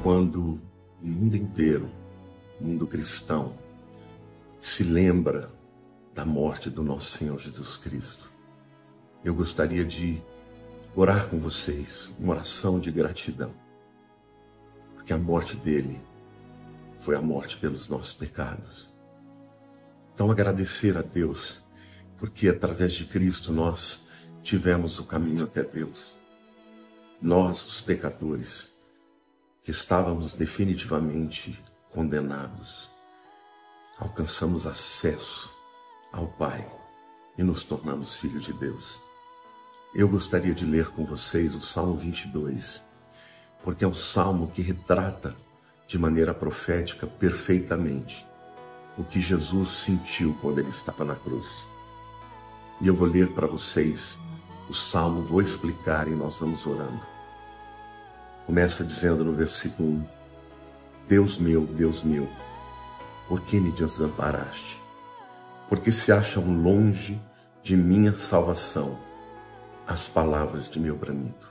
quando o mundo inteiro, o mundo cristão, se lembra da morte do nosso Senhor Jesus Cristo. Eu gostaria de orar com vocês, uma oração de gratidão, porque a morte dele foi a morte pelos nossos pecados. Então agradecer a Deus, porque através de Cristo nós tivemos o caminho até Deus. Nós, os pecadores, que estávamos definitivamente condenados, alcançamos acesso ao Pai e nos tornamos filhos de Deus. Eu gostaria de ler com vocês o Salmo 22, porque é um salmo que retrata de maneira profética perfeitamente o que Jesus sentiu quando ele estava na cruz. E eu vou ler para vocês o salmo, vou explicar e nós vamos orando. Começa dizendo no versículo 1: Deus meu, por que me desamparaste? Porque se acham longe de minha salvação as palavras de meu bramido.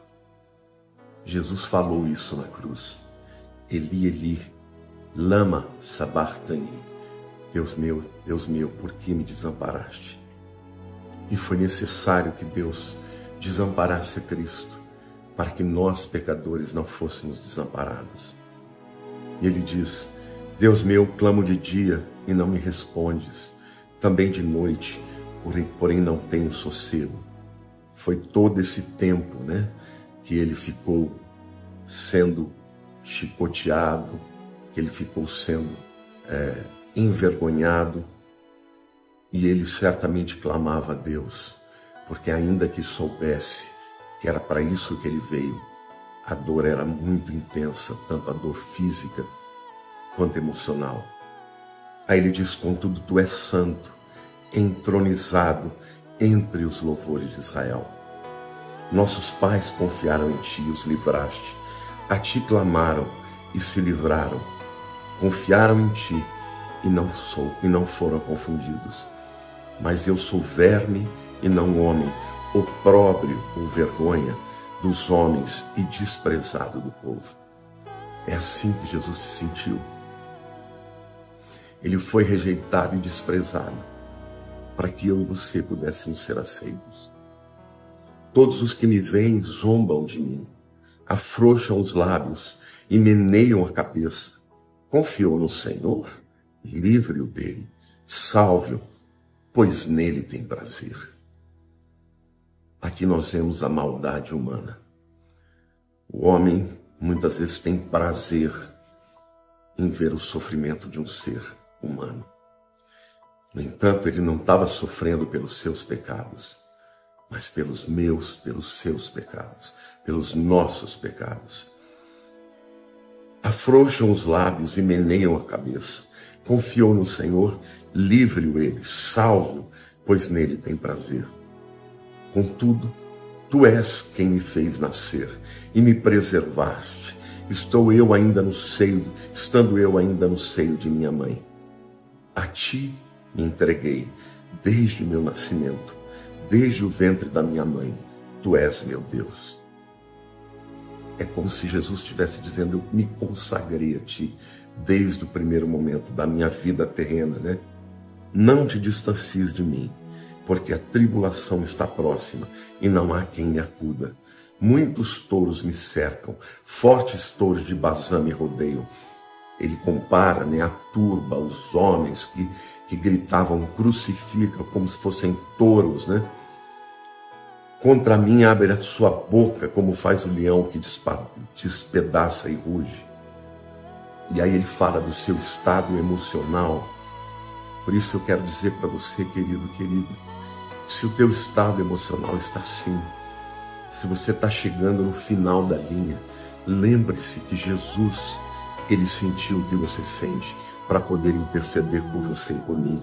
Jesus falou isso na cruz. Eli, Eli, lama sabachthani. Deus meu, por que me desamparaste? E foi necessário que Deus desamparasse a Cristo, para que nós, pecadores, não fôssemos desamparados. E ele diz: Deus meu, clamo de dia e não me respondes, também de noite, porém não tenho sossego. Foi todo esse tempo, que ele ficou sendo chicoteado, que ele ficou sendo envergonhado, e ele certamente clamava a Deus, porque ainda que soubesse que era para isso que ele veio, a dor era muito intensa, tanto a dor física quanto emocional. Aí ele diz: contudo, tu és santo, entronizado entre os louvores de Israel. Nossos pais confiaram em ti e os livraste. A ti clamaram e se livraram. Confiaram em ti e não foram confundidos. Mas eu sou verme e não homem, opróbrio ou vergonha dos homens e desprezado do povo. É assim que Jesus se sentiu. Ele foi rejeitado e desprezado, para que eu e você pudéssemos ser aceitos. Todos os que me veem zombam de mim, afrouxam os lábios e meneiam a cabeça. Confiou no Senhor? Livre-o dele, salve-o, pois nele tem prazer. Aqui nós vemos a maldade humana. O homem muitas vezes tem prazer em ver o sofrimento de um ser humano. No entanto, ele não estava sofrendo pelos seus pecados, mas pelos seus pecados, pelos nossos pecados. Afrouxam os lábios e meneiam a cabeça. Confiou no Senhor, livre-o ele, salve-o, pois nele tem prazer. Contudo, tu és quem me fez nascer e me preservaste. Estando eu ainda no seio de minha mãe. A ti me entreguei desde o meu nascimento, desde o ventre da minha mãe. Tu és meu Deus. É como se Jesus estivesse dizendo: eu me consagrei a ti desde o primeiro momento da minha vida terrena, Não te distancies de mim, porque a tribulação está próxima e não há quem me acuda. Muitos touros me cercam, fortes touros de Bazã me rodeiam. Ele compara, a turba, os homens que gritavam: crucifica, como se fossem touros, Contra mim abre a sua boca, como faz o leão que despedaça e ruge. E aí ele fala do seu estado emocional. Por isso eu quero dizer para você, querido, se o teu estado emocional está assim, se você está chegando no final da linha, lembre-se que Jesus, ele sentiu o que você sente para poder interceder por você e por mim.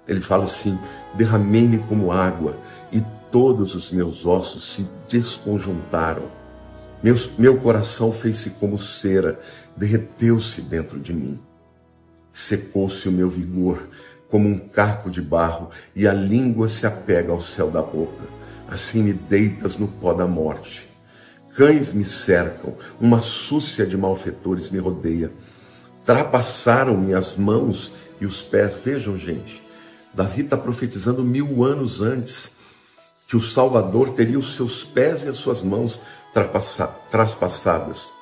Ele fala assim: derramei-me como água e todos os meus ossos se desconjuntaram. Meu coração fez-se como cera, derreteu-se dentro de mim. Secou-se o meu vigor como um caco de barro, e a língua se apega ao céu da boca. Assim me deitas no pó da morte. cães me cercam, uma súcia de malfeitores me rodeia. Trapassaram-me as mãos e os pés. Vejam, gente, Davi está profetizando 1000 anos antes que o Salvador teria os seus pés e as suas mãos traspassadas.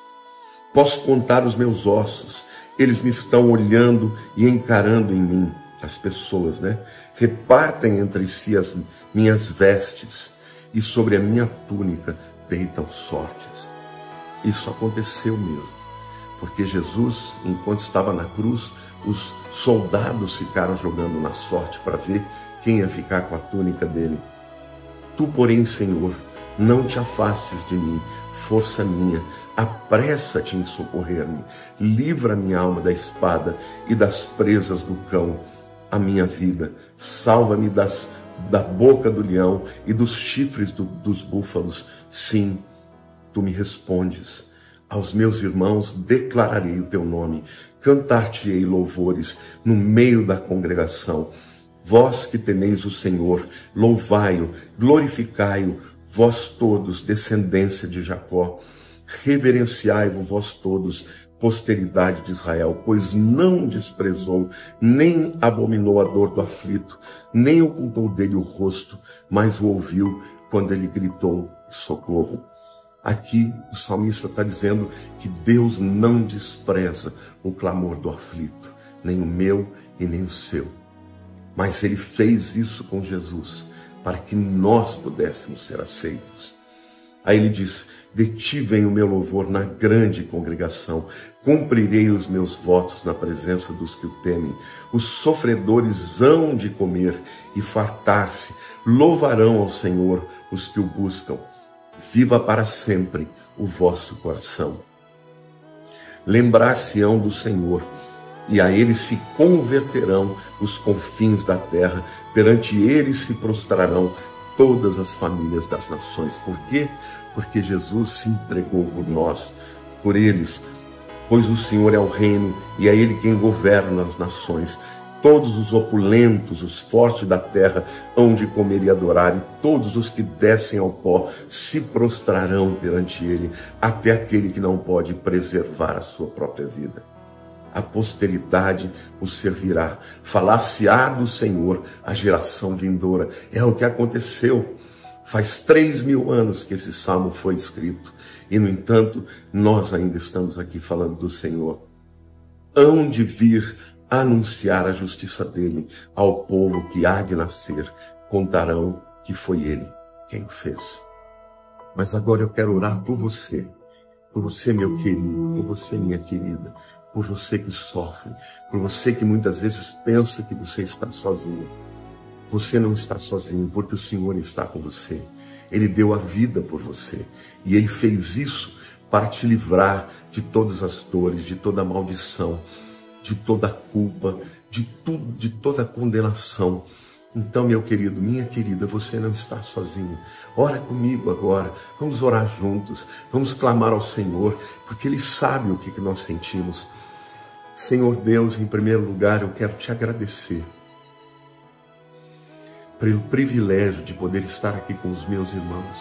Posso contar os meus ossos, eles me estão olhando e encarando em mim. As pessoas, né? Repartem entre si as minhas vestes e sobre a minha túnica deitam sortes. Isso aconteceu mesmo, porque Jesus, enquanto estava na cruz, os soldados ficaram jogando na sorte para ver quem ia ficar com a túnica dele. Tu, porém, Senhor, não te afastes de mim, força minha, apressa-te em socorrer-me, livra minha alma da espada e das presas do cão, a minha vida, salva-me da boca do leão e dos chifres dos búfalos. Sim, tu me respondes. Aos meus irmãos declararei o teu nome, cantar-te-ei louvores no meio da congregação. Vós que temeis o Senhor, louvai-o, glorificai-o, vós todos, descendência de Jacó. Reverenciai-vos vós todos, posteridade de Israel, pois não desprezou, nem abominou a dor do aflito, nem ocultou dele o rosto, mas o ouviu quando ele gritou socorro. Aqui o salmista está dizendo que Deus não despreza o clamor do aflito, nem o meu e nem o seu. Mas ele fez isso com Jesus, para que nós pudéssemos ser aceitos. Aí ele diz: de ti vem o meu louvor na grande congregação, cumprirei os meus votos na presença dos que o temem. Os sofredores hão de comer e fartar-se, louvarão ao Senhor os que o buscam. Viva para sempre o vosso coração. Lembrar-se-ão do Senhor, e a ele se converterão os confins da terra, perante ele se prostrarão todas as famílias das nações. Por quê? Porque Jesus se entregou por nós, por eles, pois o Senhor é o reino e é ele quem governa as nações. Todos os opulentos, os fortes da terra, hão de comer e adorar, e todos os que descem ao pó se prostrarão perante ele, até aquele que não pode preservar a sua própria vida. A posteridade o servirá, falar-se-á do Senhor a geração vindoura. É o que aconteceu. Faz 3000 anos que esse salmo foi escrito, e no entanto, nós ainda estamos aqui falando do Senhor. Hão de vir anunciar a justiça dele ao povo que há de nascer, contarão que foi ele quem o fez. Mas agora eu quero orar por você, meu querido, por você, minha querida, por você que sofre, por você que muitas vezes pensa que você está sozinho. Você não está sozinho, porque o Senhor está com você. Ele deu a vida por você, e ele fez isso para te livrar de todas as dores, de toda a maldição, de toda a culpa, de tudo, de toda a condenação. Então, meu querido, minha querida, você não está sozinho. Ora comigo agora, vamos orar juntos, vamos clamar ao Senhor, porque Ele sabe o que nós sentimos. Senhor Deus, em primeiro lugar, eu quero te agradecer pelo privilégio de poder estar aqui com os meus irmãos,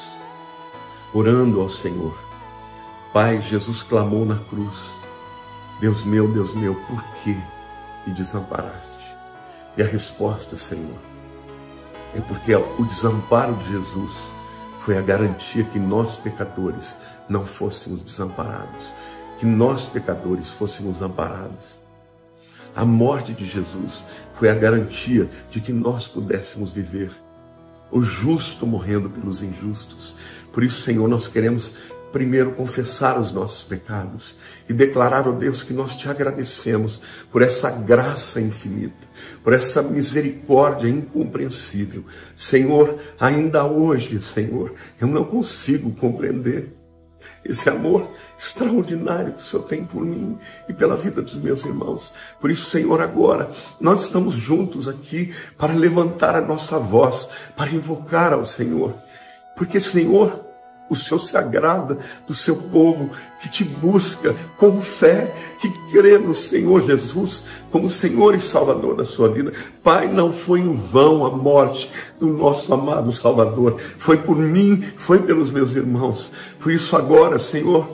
orando ao Senhor. Pai, Jesus clamou na cruz: Deus meu, por que me desamparaste? E a resposta, Senhor, é porque o desamparo de Jesus foi a garantia que nós, pecadores, não fôssemos desamparados, que nós, pecadores, fôssemos amparados. A morte de Jesus foi a garantia de que nós pudéssemos viver. O justo morrendo pelos injustos. Por isso, Senhor, nós queremos primeiro confessar os nossos pecados e declarar, ó Deus, que nós te agradecemos por essa graça infinita, por essa misericórdia incompreensível. Senhor, ainda hoje, Senhor, eu não consigo compreender esse amor extraordinário que o Senhor tem por mim e pela vida dos meus irmãos. Por isso, Senhor, agora nós estamos juntos aqui para levantar a nossa voz, para invocar ao Senhor. Porque, Senhor, O Senhor se agrada do seu povo que te busca com fé, que crê no Senhor Jesus como Senhor e Salvador da sua vida. Pai, não foi em vão a morte do nosso amado Salvador. Foi por mim, foi pelos meus irmãos. Por isso agora, Senhor,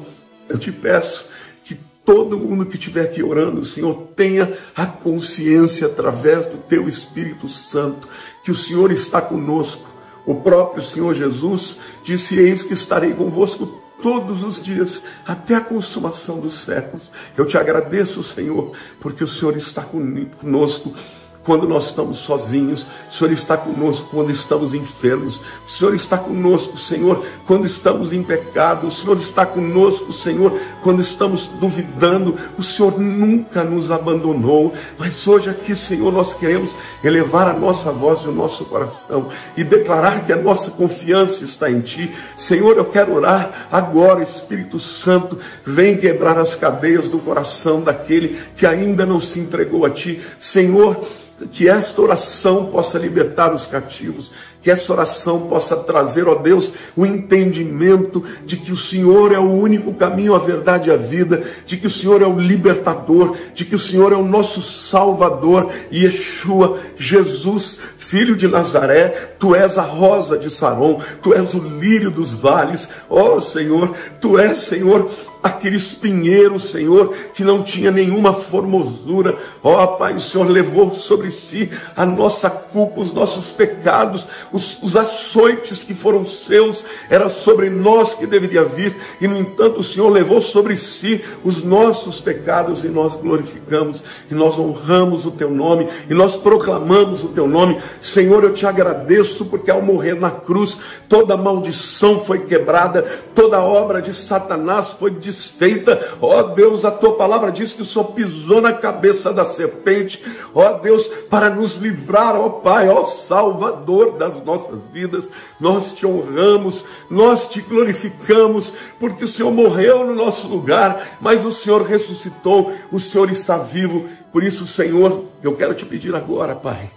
eu te peço que todo mundo que estiver aqui orando, Senhor, tenha a consciência através do teu Espírito Santo que o Senhor está conosco. O próprio Senhor Jesus disse: eis que estarei convosco todos os dias, até a consumação dos séculos. Eu te agradeço, Senhor, porque o Senhor está conosco quando nós estamos sozinhos. O Senhor está conosco quando estamos enfermos. O Senhor está conosco, Senhor, quando estamos em pecado. O Senhor está conosco, Senhor, quando estamos duvidando. O Senhor nunca nos abandonou. Mas hoje aqui, Senhor, nós queremos elevar a nossa voz e o nosso coração e declarar que a nossa confiança está em Ti. Senhor, eu quero orar agora, Espírito Santo, vem quebrar as cadeias do coração daquele que ainda não se entregou a Ti. Senhor, que esta oração possa libertar os cativos, que essa oração possa trazer, ó Deus, o entendimento de que o Senhor é o único caminho, a verdade e a vida, de que o Senhor é o libertador, de que o Senhor é o nosso Salvador, Yeshua, Jesus, Filho de Nazaré. Tu és a rosa de Saron, Tu és o lírio dos vales, ó Senhor, Tu és, Senhor, aquele espinheiro, Senhor, que não tinha nenhuma formosura. Ó Pai, o Senhor levou sobre si a nossa culpa, os nossos pecados, os açoites que foram seus, era sobre nós que deveria vir, e no entanto o Senhor levou sobre si os nossos pecados, e nós glorificamos, e nós honramos o Teu nome, e nós proclamamos o Teu nome. Senhor, eu te agradeço, porque ao morrer na cruz, toda maldição foi quebrada, toda obra de Satanás foi desfeita. Ó Deus, a Tua palavra diz que o Senhor pisou na cabeça da serpente, ó Deus, para nos livrar, ó Pai, ó Salvador das nossas vidas. Nós te honramos, nós te glorificamos, porque o Senhor morreu no nosso lugar, mas o Senhor ressuscitou, o Senhor está vivo. Por isso, Senhor, eu quero te pedir agora, Pai,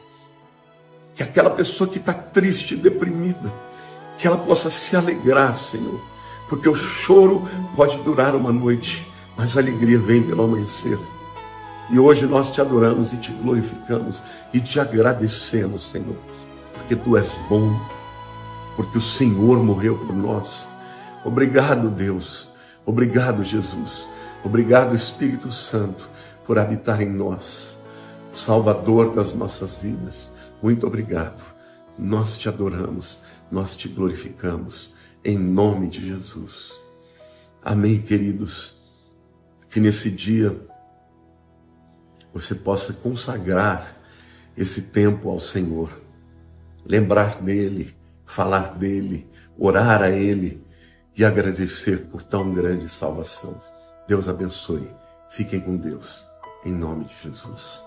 que aquela pessoa que está triste, deprimida, que ela possa se alegrar, Senhor, porque o choro pode durar uma noite, mas a alegria vem pelo amanhecer. E hoje nós te adoramos e te glorificamos e te agradecemos, Senhor, porque Tu és bom, porque o Senhor morreu por nós. Obrigado, Deus. Obrigado, Jesus. Obrigado, Espírito Santo, por habitar em nós, Salvador das nossas vidas. Muito obrigado. Nós te adoramos, nós te glorificamos, em nome de Jesus. Amém, queridos. Que nesse dia você possa consagrar esse tempo ao Senhor, lembrar dele, falar dele, orar a ele e agradecer por tão grande salvação. Deus abençoe. Fiquem com Deus, em nome de Jesus.